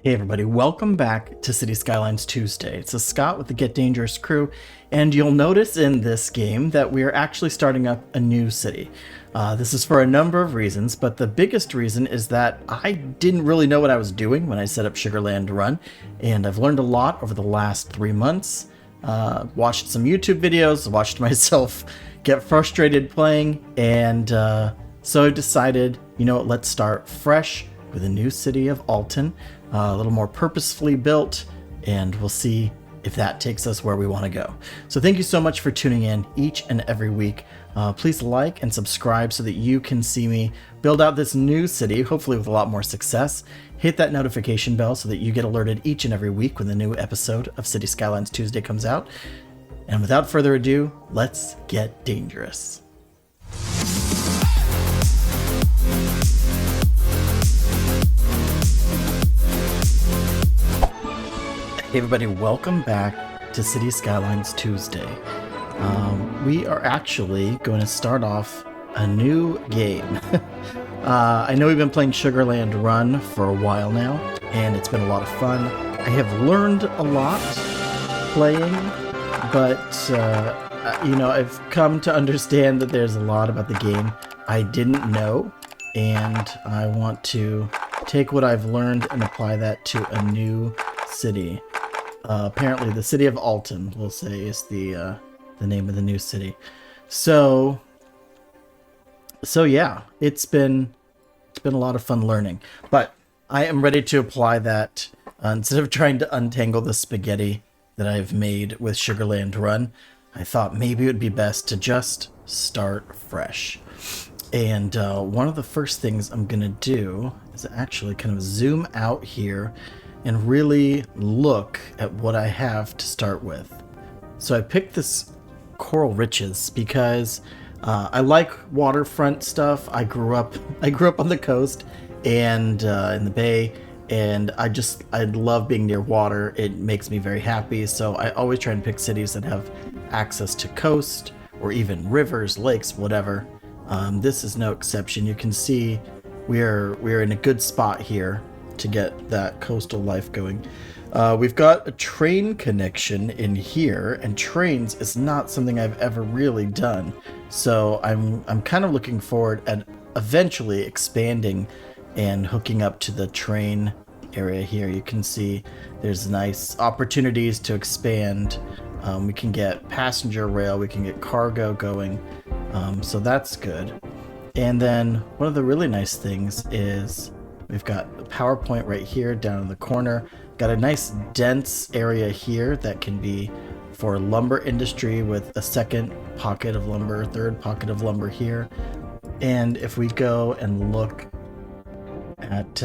Hey everybody, welcome back to City Skylines Tuesday. It's Scott with the Get Dangerous crew, and you'll notice in this game that we are actually starting up a new city. This is for a number of reasons, but the biggest reason is that I didn't really know what I was doing when I set up Sugarland Run, and I've learned a lot over the last 3 months. Watched some YouTube videos, watched myself get frustrated playing, and so I decided, you know what, let's start fresh with a new city of Alton. A little more purposefully built, and we'll see if that takes us where we want to go. So thank you so much for tuning in each and every week. Please like and subscribe so that you can see me build out this new city, hopefully with a lot more success. Hit that notification bell so that you get alerted each and every week when the new episode of City Skylines Tuesday comes out. And without further ado, let's get dangerous. Hey everybody, welcome back to City Skylines Tuesday. We are actually going to start off a new game. I know we've been playing Sugarland Run for a while now, and it's been a lot of fun. I have learned a lot playing, but I've come to understand that there's a lot about the game I didn't know, and I want to take what I've learned and apply that to a new city. Apparently the city of Alton, we'll say, is the name of the new city. So yeah, it's been a lot of fun learning, but I am ready to apply that. Instead of trying to untangle the spaghetti that I've made with Sugarland Run, I thought maybe it would be best to just start fresh. And one of the first things I'm gonna do is actually kind of zoom out here and really look at what I have to start with. So I picked this Coral Riches because I like waterfront stuff. I grew up on the coast and in the bay, and I love being near water. It makes me very happy. So I always try and pick cities that have access to coast or even rivers, lakes, whatever. This is no exception. You can see we're in a good spot here to get that coastal life going. We've got a train connection in here, and trains is not something I've ever really done. So I'm kind of looking forward at eventually expanding and hooking up to the train area here. You can see there's nice opportunities to expand. We can get passenger rail, we can get cargo going. So that's good. And then one of the really nice things is we've got a power point right here down in the corner. Got a nice dense area here that can be for lumber industry with a second pocket of lumber, third pocket of lumber here. And if we go and look at,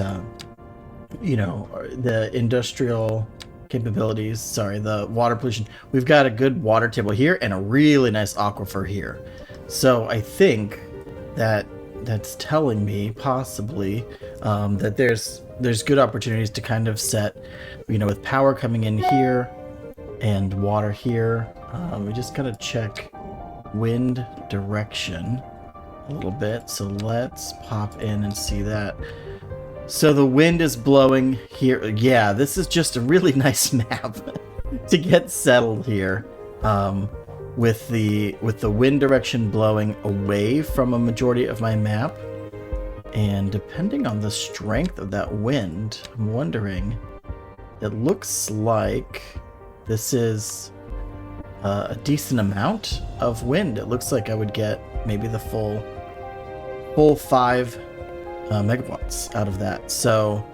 the industrial capabilities, the water pollution, we've got a good water table here and a really nice aquifer here. So I think that's telling me possibly that there's good opportunities to kind of set, with power coming in here and water here. We just gotta check wind direction a little bit. So let's pop in and see that. So the wind is blowing here. Yeah, this is just a really nice map to get settled here. With the wind direction blowing away from a majority of my map, and depending on the strength of that wind, I'm wondering, it looks like this is a decent amount of wind. It looks like I would get maybe the full 5 megawatts out of that. So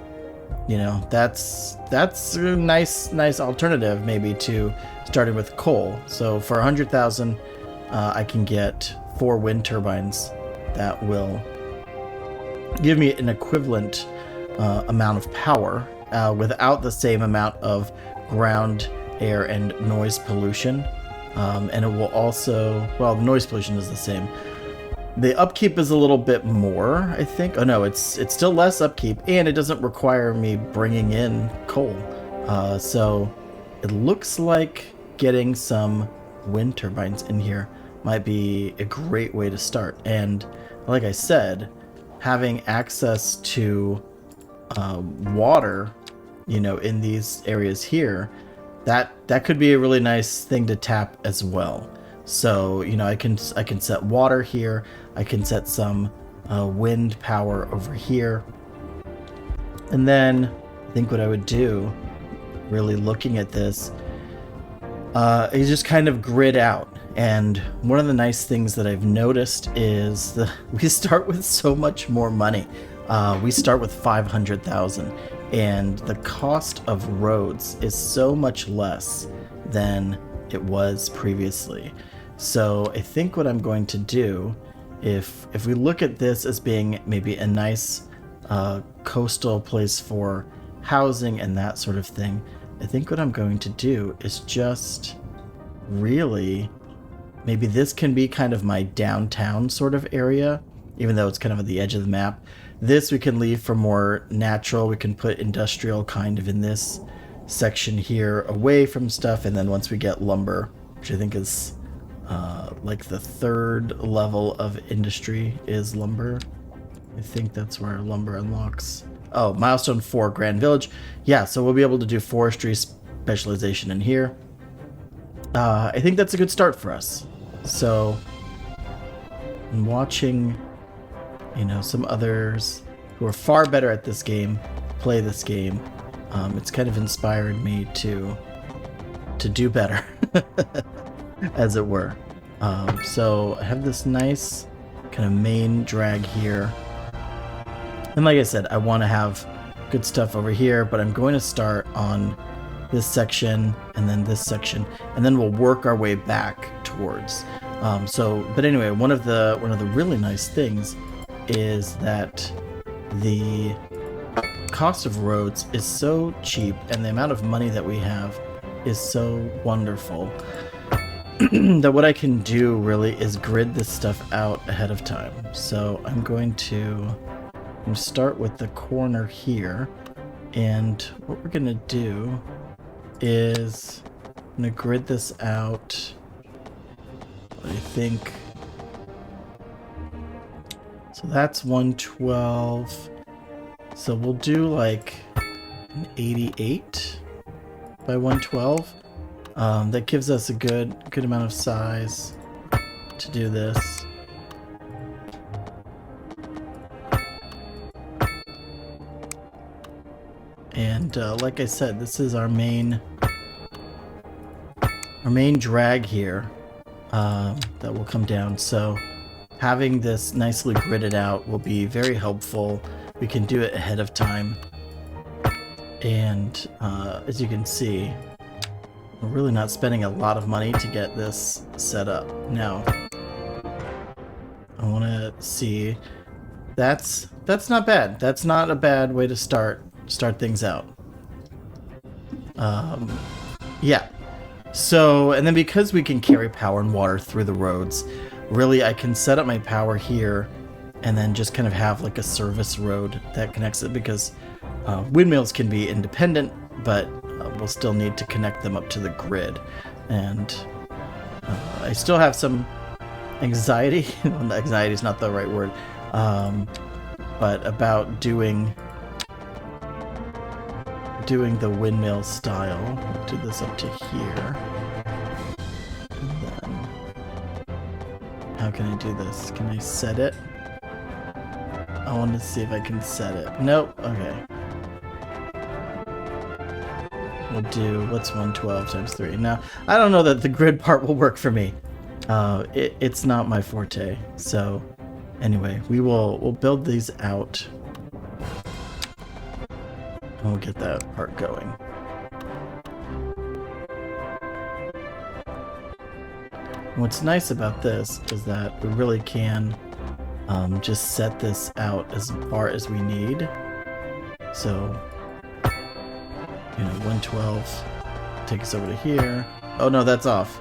that's a nice alternative maybe to starting with coal. So for 100,000 I can get 4 wind turbines that will give me an equivalent amount of power without the same amount of ground air and noise pollution. And it will also, the noise pollution is the same. The upkeep is a little bit more, I think. Oh no, it's still less upkeep, and it doesn't require me bringing in coal. So it looks like getting some wind turbines in here might be a great way to start. And like I said, having access to water you know, in these areas here, that could be a really nice thing to tap as well. So, you know, I can set water here. I can set some wind power over here. And then I think what I would do, really looking at this, is just kind of grid out. And one of the nice things that I've noticed is we start with so much more money. We start with 500,000, and the cost of roads is so much less than it was previously. So I think what I'm going to do, if we look at this as being maybe a nice coastal place for housing and that sort of thing, I think what I'm going to do is just really, maybe this can be kind of my downtown sort of area, even though it's kind of at the edge of the map. This we can leave for more natural. We can put industrial kind of in this section here away from stuff. And then once we get lumber, which I think is like the third level of industry is lumber. I think that's where lumber unlocks. Oh, milestone 4, Grand Village. Yeah, so we'll be able to do forestry specialization in here. I think that's a good start for us. So I'm watching, you know, some others who are far better at this game play this game. It's kind of inspired me to do better, as it were. So I have this nice kind of main drag here. And like I said, I want to have good stuff over here, but I'm going to start on this section and then this section, and then we'll work our way back towards. But anyway, one of the really nice things is that the cost of roads is so cheap, and the amount of money that we have is so wonderful that what I can do really is grid this stuff out ahead of time. So I'm going to start with the corner here, and what we're gonna do is I'm gonna grid this out. I think so. That's 112. So we'll do like an 88 by 112. That gives us a good amount of size to do this. And like I said, this is our main drag here that will come down. So having this nicely gridded out will be very helpful. We can do it ahead of time. And as you can see, we're really not spending a lot of money to get this set up. Now, I want to see. That's not bad. That's not a bad way to start things out. Yeah. So, and then because we can carry power and water through the roads, really I can set up my power here and then just kind of have like a service road that connects it, because windmills can be independent, but we'll still need to connect them up to the grid. And I still have some anxiety. Anxiety is not the right word, but about doing the windmill style. I'll do this up to here. And then, how can I do this? Can I set it? I want to see if I can set it. Nope. Okay. We'll do, what's 112 times 3? Now, I don't know that the grid part will work for me. It's not my forte. So, anyway, we'll build these out. And we'll get that part going. And what's nice about this is that we really can just set this out as far as we need. So, 112, take us over to here. Oh no, that's off.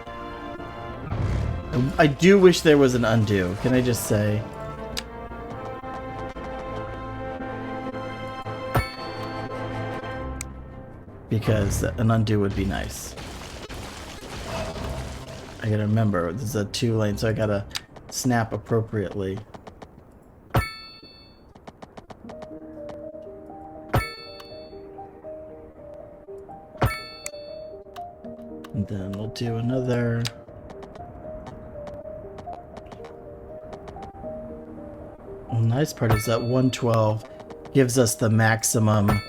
I do wish there was an undo. Can I just say? Because an undo would be nice. I gotta remember, this is a 2-lane, so I gotta snap appropriately. And then we'll do another. The nice part is that 112 gives us the maximum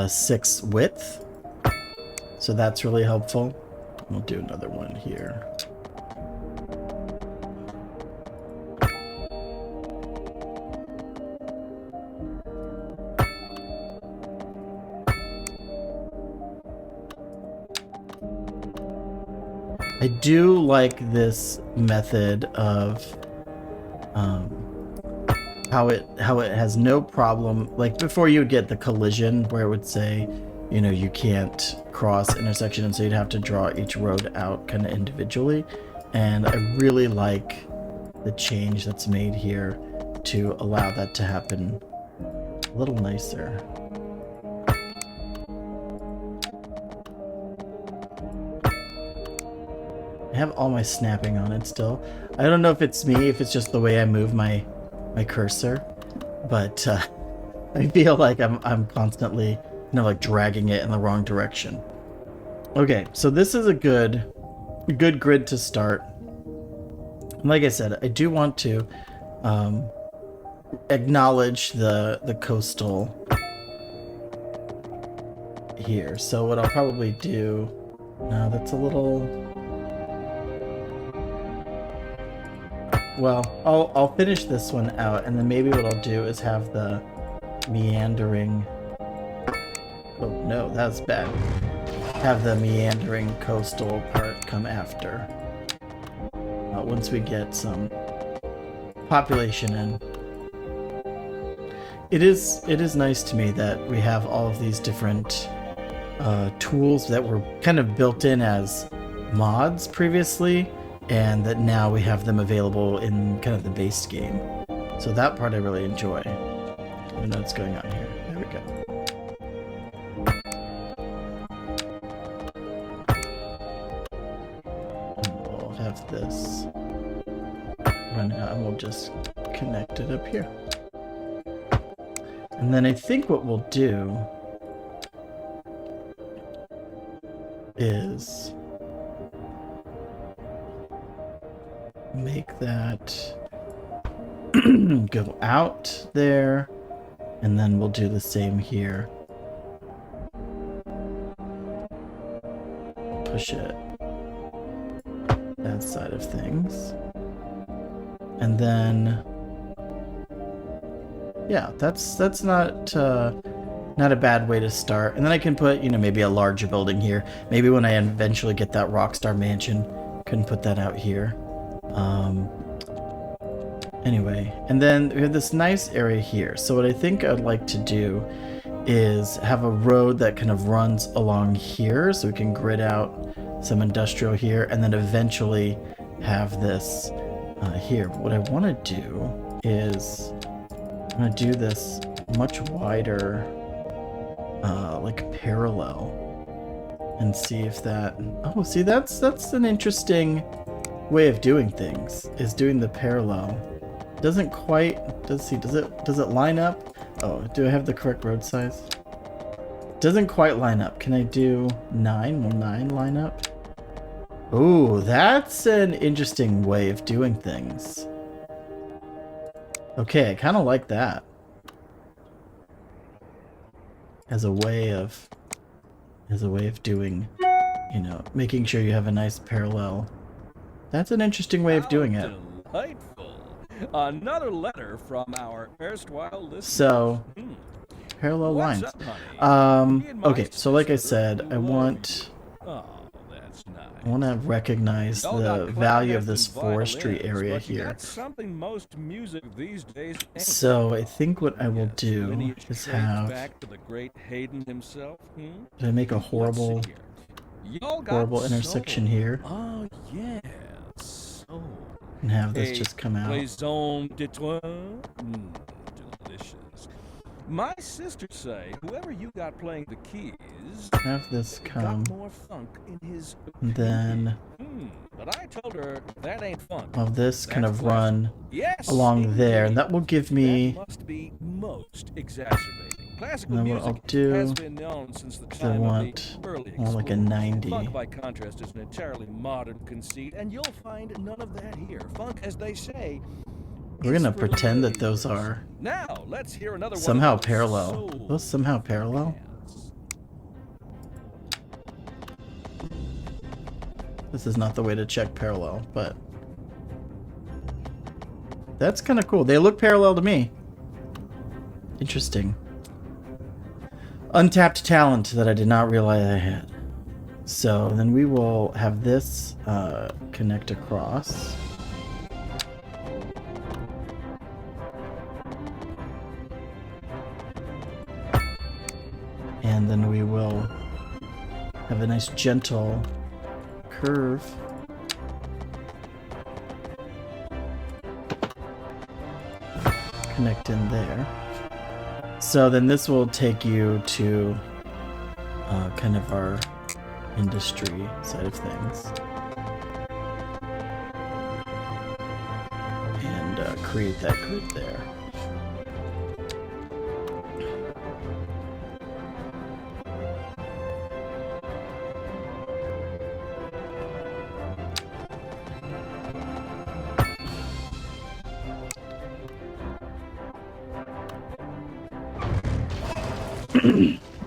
6 width. So that's really helpful. We'll do another one here. I do like this method of how it has no problem. Like before, you would get the collision where it would say, you know, you can't cross intersection, and so you'd have to draw each road out kind of individually. And I really like the change that's made here to allow that to happen a little nicer. I have all my snapping on it still. I don't know if it's me, if it's just the way I move my cursor, but I feel like I'm constantly, you know, like dragging it in the wrong direction. Okay, so this is a good grid to start. Like I said, I do want to acknowledge the coastal here. So what I'll probably do, no, that's a little. Well, I'll finish this one out, and then maybe what I'll do is have the meandering. Oh no, that's bad. Have the meandering coastal part come after. Once we get some population in. It is nice to me that we have all of these different tools that were kind of built in as mods previously, and that now we have them available in kind of the base game. So that part I really enjoy. I don't know what's going on here. There we go. And we'll have this run out, and we'll just connect it up here. And then I think what we'll do is make that go out there, and then we'll do the same here. Push it that side of things, and then yeah, that's not a bad way to start. And then I can put, you know, maybe a larger building here. Maybe when I eventually get that Rockstar Mansion, can put that out here. Anyway, and then we have this nice area here. So what I think I'd like to do is have a road that kind of runs along here, so we can grid out some industrial here, and then eventually have this here. What I want to do is I'm going to do this much wider, like parallel, and see if that. Oh, see, that's an interesting way of doing things, is doing the parallel. Doesn't quite, does it line up? Oh, do I have the correct road size? Doesn't quite line up. Can I do 9? Will 9 line up? Oh, that's an interesting way of doing things. Okay, I kind of like that. As a way of doing, you know, making sure you have a nice parallel. That's an interesting way of doing it. Delightful. Another letter from our erstwhile listener. So, parallel lines. What's up, honey? Okay, so like I said, I want to recognize the value of this forestry area here. So I think what I will do is have. Did I make a horrible intersection here? Oh yes. Oh. And have this just come out. Delicious. My sisters say whoever you got playing the keys have this come. Got more funk in his and then but I told her that ain't funk. Of this kind of run along there, and that will give me. That must be most exacerbating. Classical And then what music I'll do has been known since the is I time of want the early more like a explorers. 90. Funk, by contrast, is an entirely modern conceit, and you'll find none of that here. Funk, as they say, We're is gonna for pretend that those laborers. are Now, let's hear another somehow one of those parallel. soul Those somehow parallel? bands. This is not the way to check parallel, but that's kind of cool. They look parallel to me. Interesting. Untapped talent that I did not realize I had. So then we will have this connect across. And then we will have a nice gentle curve. Connect in there. So then this will take you to kind of our industry side of things. And create that grid there.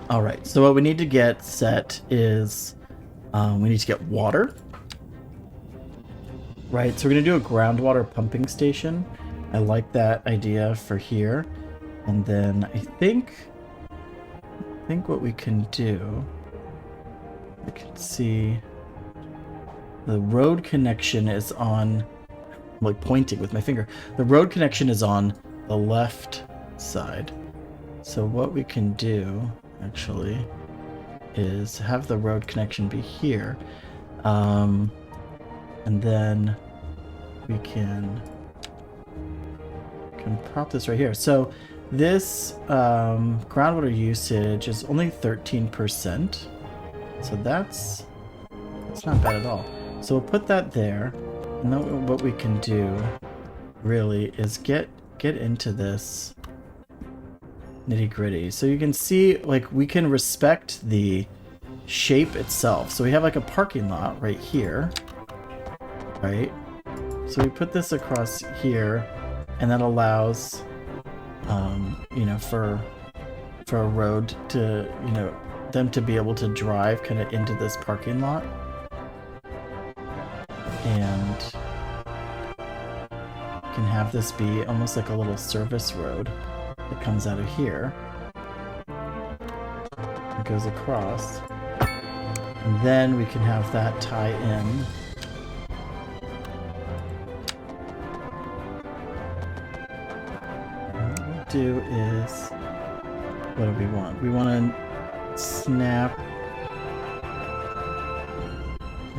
All right, so what we need to get set is we need to get water. Right, so we're gonna do a groundwater pumping station. I like that idea for here. And then I think what we can do, we can see the road connection is on, I'm like pointing with my finger. The road connection is on the left side. So what we can do, actually, is have the road connection be here. And then we can prop this right here. So this groundwater usage is only 13%. So that's not bad at all. So we'll put that there. And then what we can do, really, is get into this nitty-gritty. So you can see, like, we can respect the shape itself. So we have like a parking lot right here, right? So we put this across here, and that allows you know, for a road to, you know, them to be able to drive kind of into this parking lot. And can have this be almost like a little service road that comes out of here. It goes across. And then we can have that tie in. And what we'll do is, what do we want? We want to snap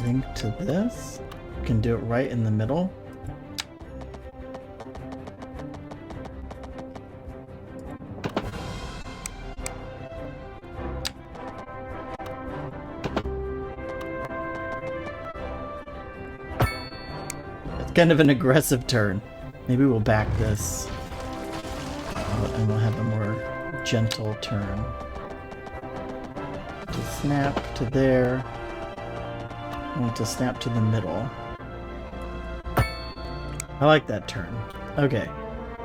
link to this. We can do it right in the middle. Kind of an aggressive turn. Maybe we'll back this and we'll have a more gentle turn. To snap to there. I want to snap to the middle. I like that turn. Okay,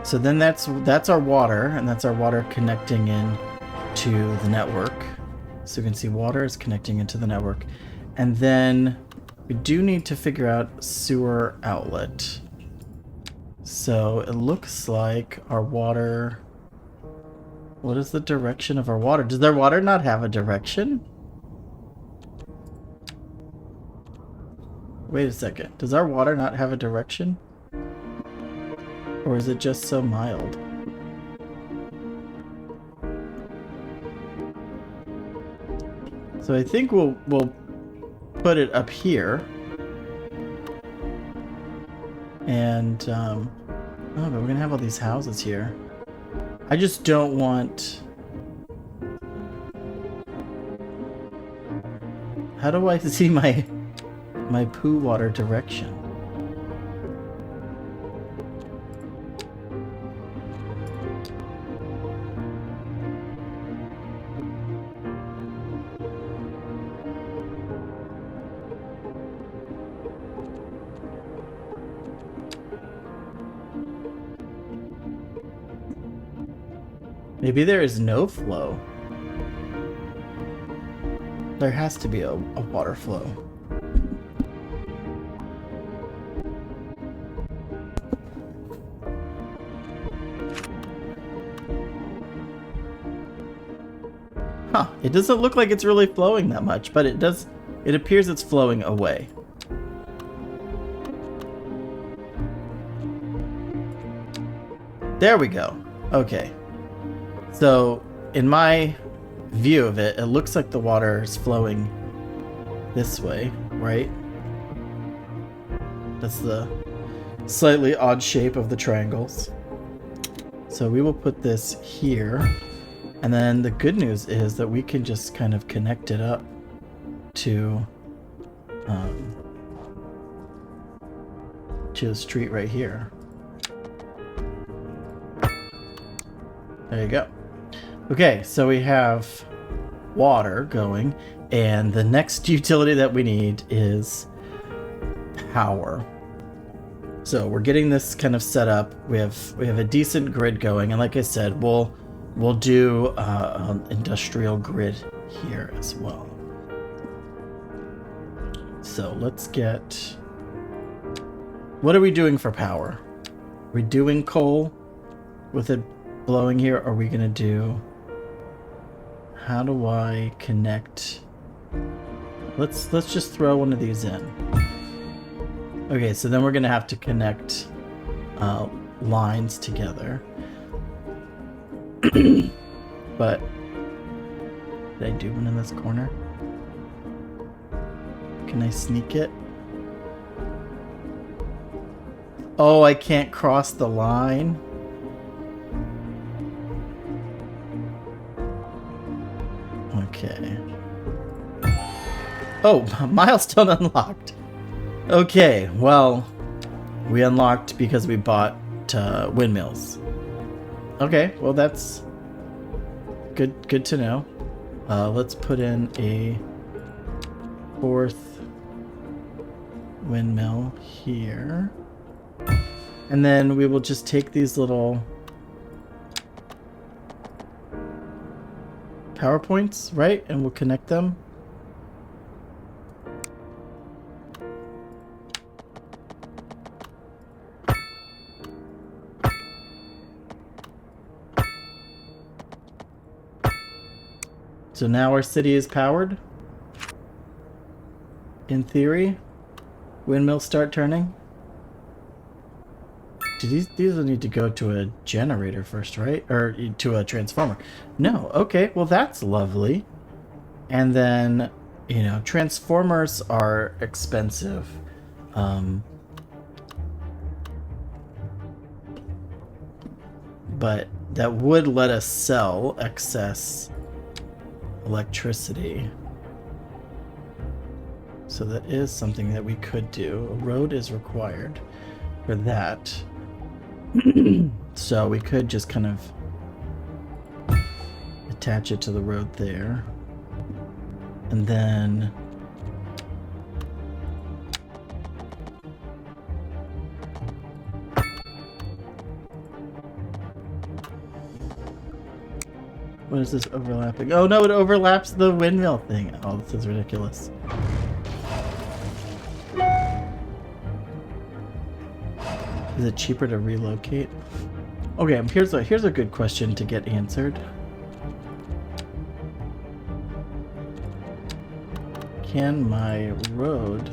so then that's our water, and that's our water connecting in to the network. So you can see water is connecting into the network, and then we do need to figure out sewer outlet. So it looks like our water... What is the direction of our water? Does their water not have a direction? Wait a second. Does our water not have a direction? Or is it just so mild? So I think we'll put it up here. And, oh, but we're gonna have all these houses here. I just don't want... How do I see my poo water direction? Maybe there is no flow. There has to be a water flow. Huh, it doesn't look like it's really flowing that much, but it does. It appears it's flowing away. There we go. Okay. So, in my view of it, it looks like the water is flowing this way, right? That's the slightly odd shape of the triangles. So we will put this here. And then the good news is that we can just kind of connect it up to the street right here. There you go. Okay, so we have water going, and the next utility that we need is power. So we're getting this kind of set up. We have a decent grid going, and like I said, we'll do an industrial grid here as well. So let's get. What are we doing for power? Are we doing coal with it blowing here? Or are we gonna do? How do I connect? Let's just throw one of these in. Okay, so then we're gonna have to connect lines together. But did I do one in this corner? Can I sneak it? Oh, I can't cross the line. Okay. Oh, milestone unlocked. Okay, well, we unlocked because we bought windmills. Okay, well that's good to know. Let's put in a 4th windmill here. And then we will just take these little power points, right? And we'll connect them. So now our city is powered. In theory, windmills start turning. Do these will need to go to a generator first, right? Or to a transformer. No, okay, well that's lovely. And then, you know, transformers are expensive. But that would let us sell excess electricity. So that is something that we could do. A road is required for that. So we could just kind of attach it to the road there. And then what is this overlapping? Oh no, it overlaps the windmill thing. Oh, this is ridiculous. Is it cheaper to relocate? Okay, here's a good question to get answered. Can my road...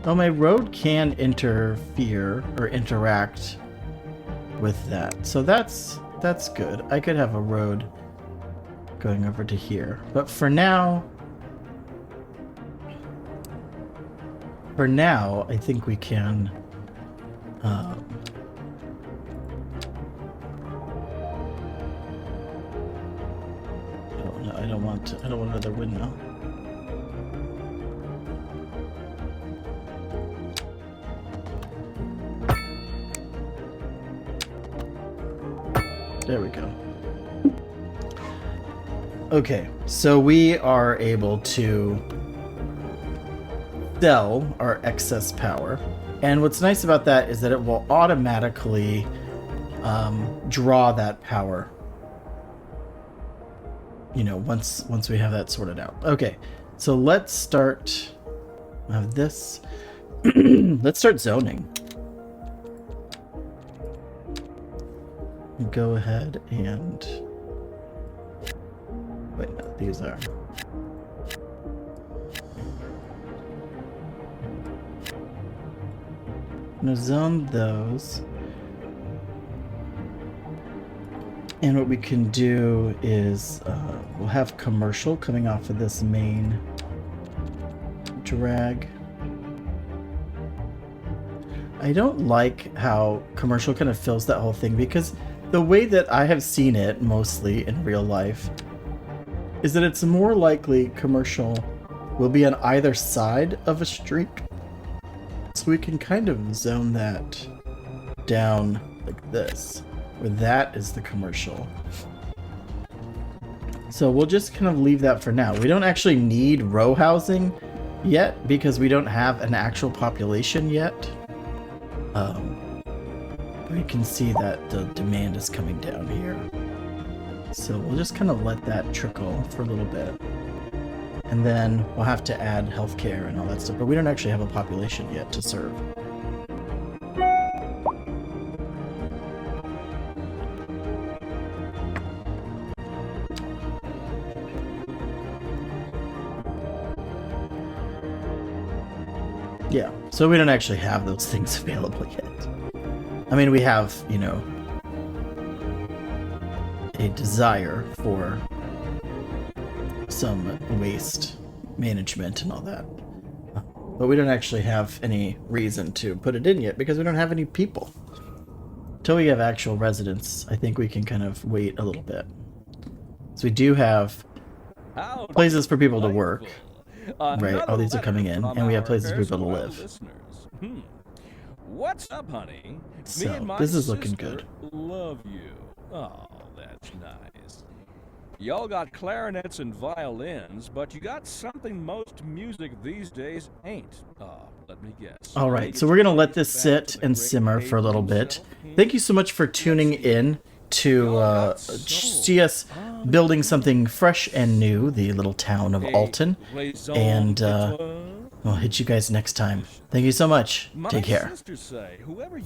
Oh, my road can interfere or interact with that. So that's good. I could have a road going over to here. But for now, I think we can... oh no, I don't want another windmill. There we go. Okay, so we are able to sell our excess power. And what's nice about that is that it will automatically draw that power you know, once we have that sorted out. Okay, so let's start. I have this. Let's start zoning. Go ahead and wait. No, these are. I'm gonna zone those. And what we can do is we'll have commercial coming off of this main drag. I don't like how commercial kind of fills that whole thing, because the way that I have seen it mostly in real life is that it's more likely commercial will be on either side of a street. So we can kind of zone that down like this, where that is the commercial. So we'll just kind of leave that for now. We don't actually need row housing yet because we don't have an actual population yet. We can see that the demand is coming down here. So we'll just kind of let that trickle for a little bit. And then we'll have to add healthcare and all that stuff, but we don't actually have a population yet to serve. Yeah, so we don't actually have those things available yet. I mean, we have, you know, a desire for some waste management and all that. But we don't actually have any reason to put it in yet because we don't have any people. Until we have actual residents, I think we can kind of wait a little bit. So we do have places for people to work. Right, all these are coming in, and we have places for people to live. What's up, honey? So, Me and my this is looking sister good. Love you. Oh, that's nice. Y'all got clarinets and violins, but you got something most music these days ain't. Let me guess. All right, so we're going to let this sit and simmer for a little bit. Thank you so much for tuning in to see us building something fresh and new, the little town of Alton. And I'll hit you guys next time. Thank you so much. Take care. My sisters say, whoever you